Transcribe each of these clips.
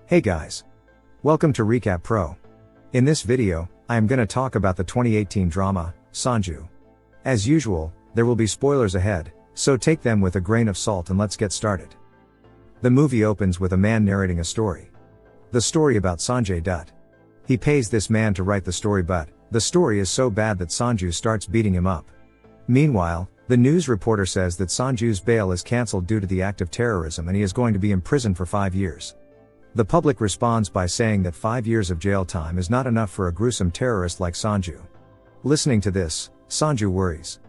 Hey guys! Welcome to Recap Pro. In this video, I am gonna talk about the 2018 drama, Sanju. As usual, there will be spoilers ahead, so take them with a grain of salt and let's get started. The movie opens with a man narrating a story. The story about Sanjay Dutt. He pays this man to write the story, but the story is so bad that Sanju starts beating him up. Meanwhile, the news reporter says that Sanju's bail is cancelled due to the act of terrorism and he is going to be imprisoned for 5 years. The public responds by saying that 5 years of jail time is not enough for a gruesome terrorist like Sanju. Listening to this, Sanju worries.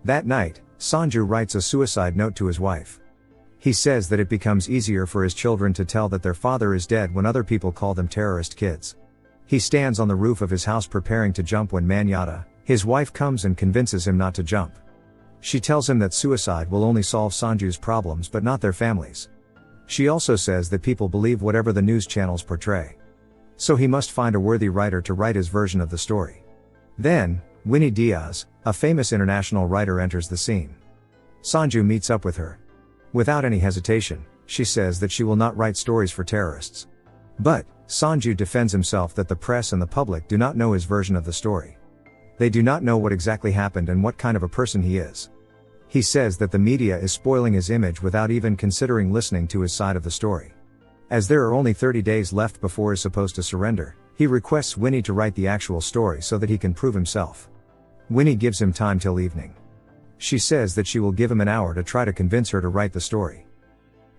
That night, Sanju writes a suicide note to his wife. He says that it becomes easier for his children to tell that their father is dead when other people call them terrorist kids. He stands on the roof of his house preparing to jump when Manyata, his wife, comes and convinces him not to jump. She tells him that suicide will only solve Sanju's problems but not their families. She also says that people believe whatever the news channels portray. So he must find a worthy writer to write his version of the story. Then, Winnie Diaz, a famous international writer, enters the scene. Sanju meets up with her. Without any hesitation, she says that she will not write stories for terrorists. But, Sanju defends himself that the press and the public do not know his version of the story. They do not know what exactly happened and what kind of a person he is. He says that the media is spoiling his image without even considering listening to his side of the story. As there are only 30 days left before he is supposed to surrender, he requests Winnie to write the actual story so that he can prove himself. Winnie gives him time till evening. She says that she will give him an hour to try to convince her to write the story.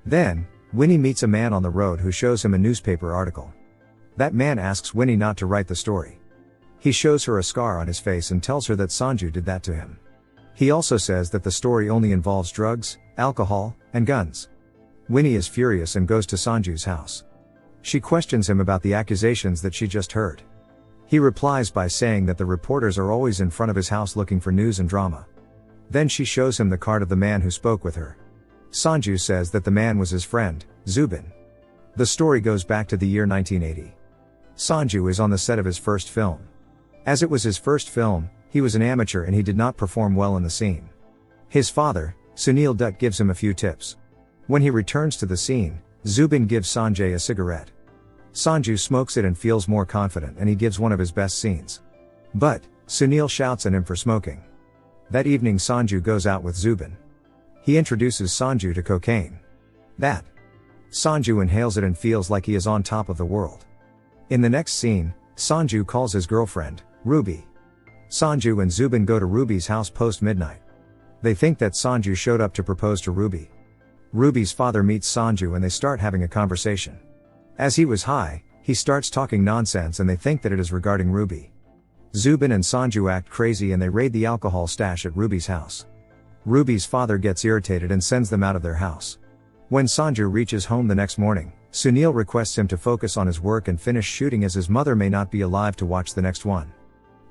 Then, Winnie meets a man on the road who shows him a newspaper article. That man asks Winnie not to write the story. He shows her a scar on his face and tells her that Sanju did that to him. He also says that the story only involves drugs, alcohol, and guns. Winnie is furious and goes to Sanju's house. She questions him about the accusations that she just heard. He replies by saying that the reporters are always in front of his house looking for news and drama. Then she shows him the card of the man who spoke with her. Sanju says that the man was his friend, Zubin. The story goes back to the year 1980. Sanju is on the set of his first film. As it was his first film, he was an amateur and he did not perform well in the scene. His father, Sunil Dutt, gives him a few tips. When he returns to the scene, Zubin gives Sanjay a cigarette. Sanju smokes it and feels more confident and he gives one of his best scenes. But, Sunil shouts at him for smoking. That evening Sanju goes out with Zubin. He introduces Sanju to cocaine. Sanju inhales it and feels like he is on top of the world. In the next scene, Sanju calls his girlfriend, Ruby. Sanju and Zubin go to Ruby's house post-midnight. They think that Sanju showed up to propose to Ruby. Ruby's father meets Sanju and they start having a conversation. As he was high, he starts talking nonsense and they think that it is regarding Ruby. Zubin and Sanju act crazy and they raid the alcohol stash at Ruby's house. Ruby's father gets irritated and sends them out of their house. When Sanju reaches home the next morning, Sunil requests him to focus on his work and finish shooting as his mother may not be alive to watch the next one.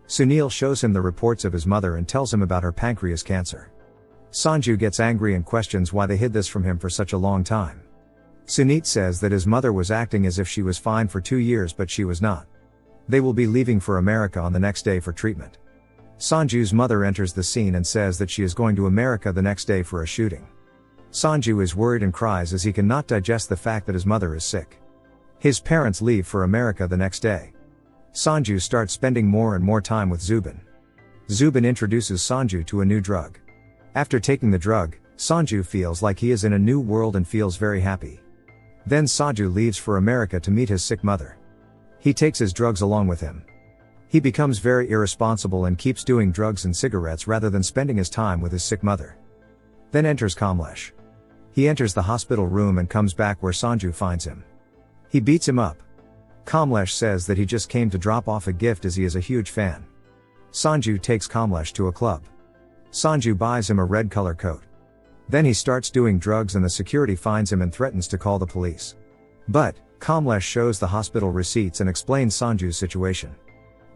Sunil shows him the reports of his mother and tells him about her pancreas cancer. Sanju gets angry and questions why they hid this from him for such a long time. Sunit says that his mother was acting as if she was fine for 2 years but she was not. They will be leaving for America on the next day for treatment. Sanju's mother enters the scene and says that she is going to America the next day for a shooting. Sanju is worried and cries as he cannot digest the fact that his mother is sick. His parents leave for America the next day. Sanju starts spending more and more time with Zubin. Zubin introduces Sanju to a new drug. After taking the drug, Sanju feels like he is in a new world and feels very happy. Then Sanju leaves for America to meet his sick mother. He takes his drugs along with him. He becomes very irresponsible and keeps doing drugs and cigarettes rather than spending his time with his sick mother. Then enters Kamlesh. He enters the hospital room and comes back where Sanju finds him. He beats him up. Kamlesh says that he just came to drop off a gift as he is a huge fan. Sanju takes Kamlesh to a club. Sanju buys him a red color coat. Then he starts doing drugs and the security finds him and threatens to call the police. But, Kamlesh shows the hospital receipts and explains Sanju's situation.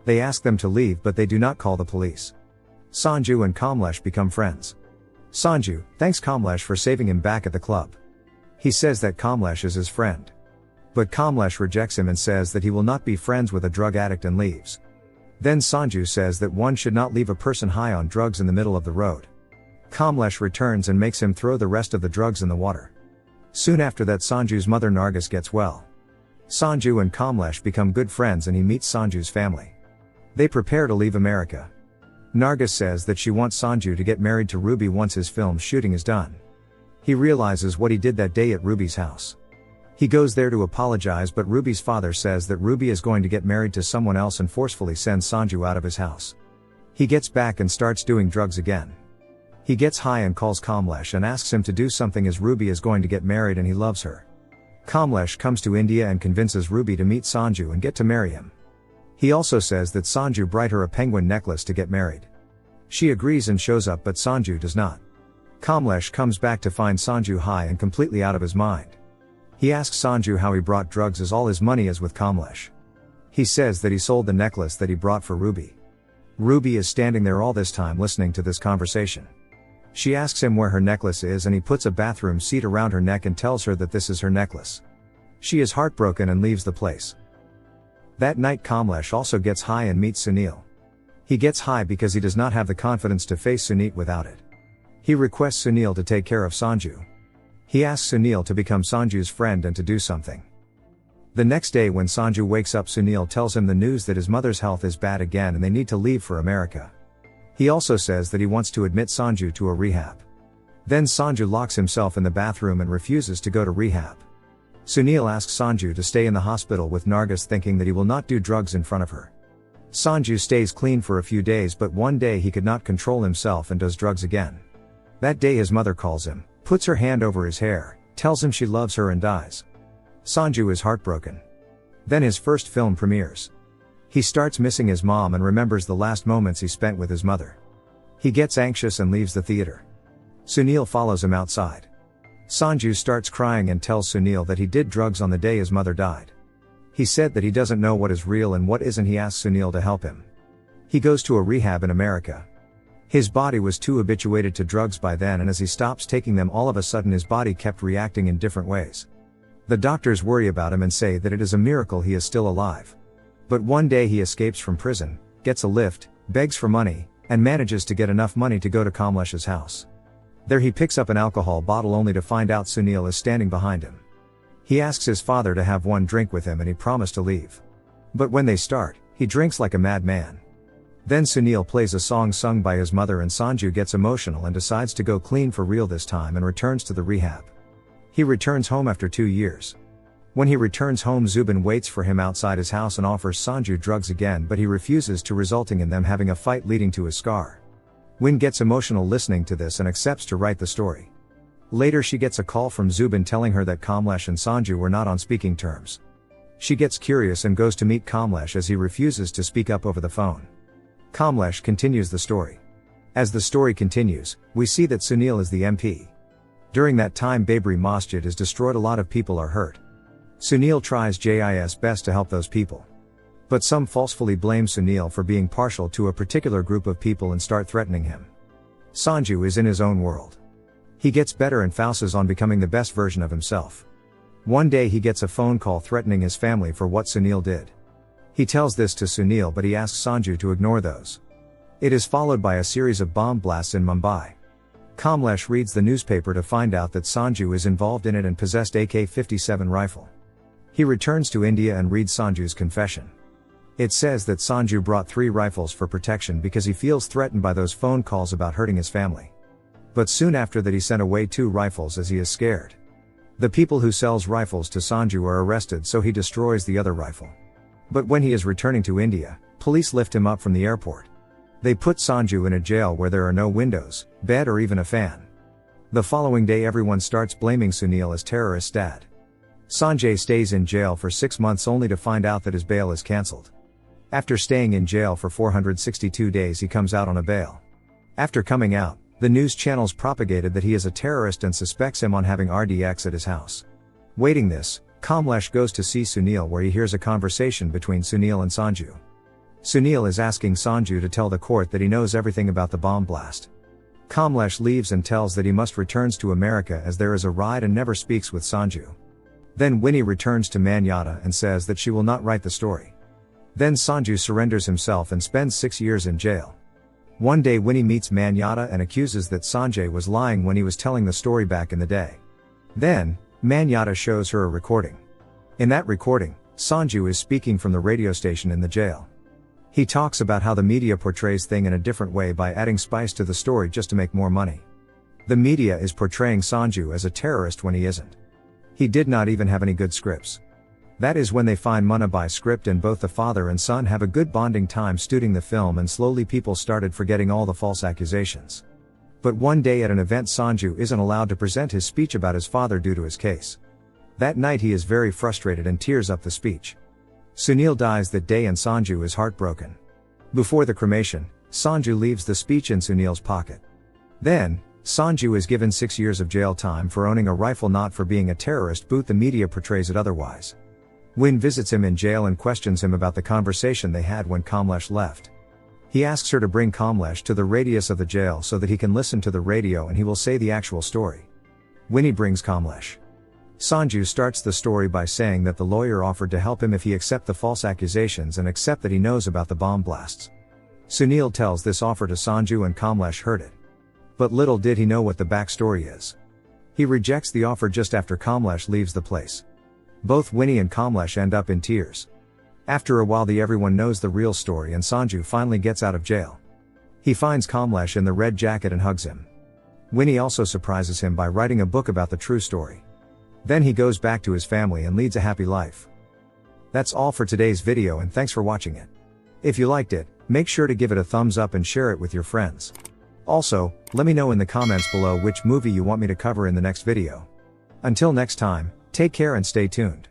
They ask them to leave but they do not call the police. Sanju and Kamlesh become friends. Sanju thanks Kamlesh for saving him back at the club. He says that Kamlesh is his friend. But Kamlesh rejects him and says that he will not be friends with a drug addict and leaves. Then Sanju says that one should not leave a person high on drugs in the middle of the road. Kamlesh returns and makes him throw the rest of the drugs in the water. Soon after that Sanju's mother Nargis gets well. Sanju and Kamlesh become good friends and he meets Sanju's family. They prepare to leave America. Nargis says that she wants Sanju to get married to Ruby once his film shooting is done. He realizes what he did that day at Ruby's house. He goes there to apologize, but Ruby's father says that Ruby is going to get married to someone else and forcefully sends Sanju out of his house. He gets back and starts doing drugs again. He gets high and calls Kamlesh and asks him to do something as Ruby is going to get married and he loves her. Kamlesh comes to India and convinces Ruby to meet Sanju and get to marry him. He also says that Sanju brought her a penguin necklace to get married. She agrees and shows up, but Sanju does not. Kamlesh comes back to find Sanju high and completely out of his mind. He asks Sanju how he brought drugs as all his money is with Kamlesh. He says that he sold the necklace that he brought for Ruby. Ruby is standing there all this time listening to this conversation. She asks him where her necklace is and he puts a bathroom seat around her neck and tells her that this is her necklace. She is heartbroken and leaves the place. That night Kamlesh also gets high and meets Sunil. He gets high because he does not have the confidence to face Sunit without it. He requests Sunil to take care of Sanju. He asks Sunil to become Sanju's friend and to do something. The next day when Sanju wakes up, Sunil tells him the news that his mother's health is bad again and they need to leave for America. He also says that he wants to admit Sanju to a rehab. Then Sanju locks himself in the bathroom and refuses to go to rehab. Sunil asks Sanju to stay in the hospital with Nargis, thinking that he will not do drugs in front of her. Sanju stays clean for a few days, but one day he could not control himself and does drugs again. That day his mother calls him, puts her hand over his hair, tells him she loves her and dies. Sanju is heartbroken. Then his first film premieres. He starts missing his mom and remembers the last moments he spent with his mother. He gets anxious and leaves the theater. Sunil follows him outside. Sanju starts crying and tells Sunil that he did drugs on the day his mother died. He said that he doesn't know what is real and what isn't. He asks Sunil to help him. He goes to a rehab in America. His body was too habituated to drugs by then, and as he stops taking them, all of a sudden his body kept reacting in different ways. The doctors worry about him and say that it is a miracle he is still alive. But one day he escapes from prison, gets a lift, begs for money, and manages to get enough money to go to Kamlesh's house. There he picks up an alcohol bottle only to find out Sunil is standing behind him. He asks his father to have one drink with him and he promised to leave. But when they start, he drinks like a madman. Then Sunil plays a song sung by his mother and Sanju gets emotional and decides to go clean for real this time and returns to the rehab. He returns home after 2 years. When he returns home, Zubin waits for him outside his house and offers Sanju drugs again, but he refuses to, resulting in them having a fight leading to his scar. Win gets emotional listening to this and accepts to write the story. Later she gets a call from Zubin telling her that Kamlesh and Sanju were not on speaking terms. She gets curious and goes to meet Kamlesh as he refuses to speak up over the phone. Kamlesh continues the story. As the story continues, we see that Sunil is the MP. During that time Babri Masjid is destroyed, a lot of people are hurt. Sunil tries his best to help those people. But some falsely blame Sunil for being partial to a particular group of people and start threatening him. Sanju is in his own world. He gets better and focuses on becoming the best version of himself. One day he gets a phone call threatening his family for what Sunil did. He tells this to Sunil, but he asks Sanju to ignore those. It is followed by a series of bomb blasts in Mumbai. Kamlesh reads the newspaper to find out that Sanju is involved in it and possessed AK-57 rifle. He returns to India and reads Sanju's confession. It says that Sanju brought 3 rifles for protection because he feels threatened by those phone calls about hurting his family. But soon after that he sent away 2 rifles as he is scared. The people who sells rifles to Sanju are arrested, so he destroys the other rifle. But when he is returning to India, police lift him up from the airport. They put Sanju in a jail where there are no windows, bed or even a fan. The following day everyone starts blaming Sunil as terrorist dad. Sanjay stays in jail for 6 months only to find out that his bail is cancelled. After staying in jail for 462 days he comes out on a bail. After coming out, the news channels propagated that he is a terrorist and suspects him on having RDX at his house. Waiting this, Kamlesh goes to see Sunil where he hears a conversation between Sunil and Sanju. Sunil is asking Sanju to tell the court that he knows everything about the bomb blast. Kamlesh leaves and tells that he must returns to America as there is a ride and never speaks with Sanju. Then Winnie returns to Manyata and says that she will not write the story. Then Sanju surrenders himself and spends 6 years in jail. One day Winnie meets Manyata and accuses that Sanjay was lying when he was telling the story back in the day. Then, Manyata shows her a recording. In that recording, Sanju is speaking from the radio station in the jail. He talks about how the media portrays things in a different way by adding spice to the story just to make more money. The media is portraying Sanju as a terrorist when he isn't. He did not even have any good scripts. That is when they find Munabai script and both the father and son have a good bonding time studying the film, and slowly people started forgetting all the false accusations. But one day at an event, Sanju isn't allowed to present his speech about his father due to his case. That night he is very frustrated and tears up the speech. Sunil dies that day and Sanju is heartbroken. Before the cremation, Sanju leaves the speech in Sunil's pocket. Then, Sanju is given 6 years of jail time for owning a rifle, not for being a terrorist, but the media portrays it otherwise. Win visits him in jail and questions him about the conversation they had when Kamlesh left. He asks her to bring Kamlesh to the radius of the jail so that he can listen to the radio and he will say the actual story. Winnie brings Kamlesh. Sanju starts the story by saying that the lawyer offered to help him if he accept the false accusations and accept that he knows about the bomb blasts. Sunil tells this offer to Sanju and Kamlesh heard it. But little did he know what the backstory is. He rejects the offer just after Kamlesh leaves the place. Both Winnie and Kamlesh end up in tears. After a while everyone knows the real story and Sanju finally gets out of jail. He finds Kamlesh in the red jacket and hugs him. Winnie also surprises him by writing a book about the true story. Then he goes back to his family and leads a happy life. That's all for today's video and thanks for watching it. If you liked it, make sure to give it a thumbs up and share it with your friends. Also, let me know in the comments below which movie you want me to cover in the next video. Until next time, take care and stay tuned.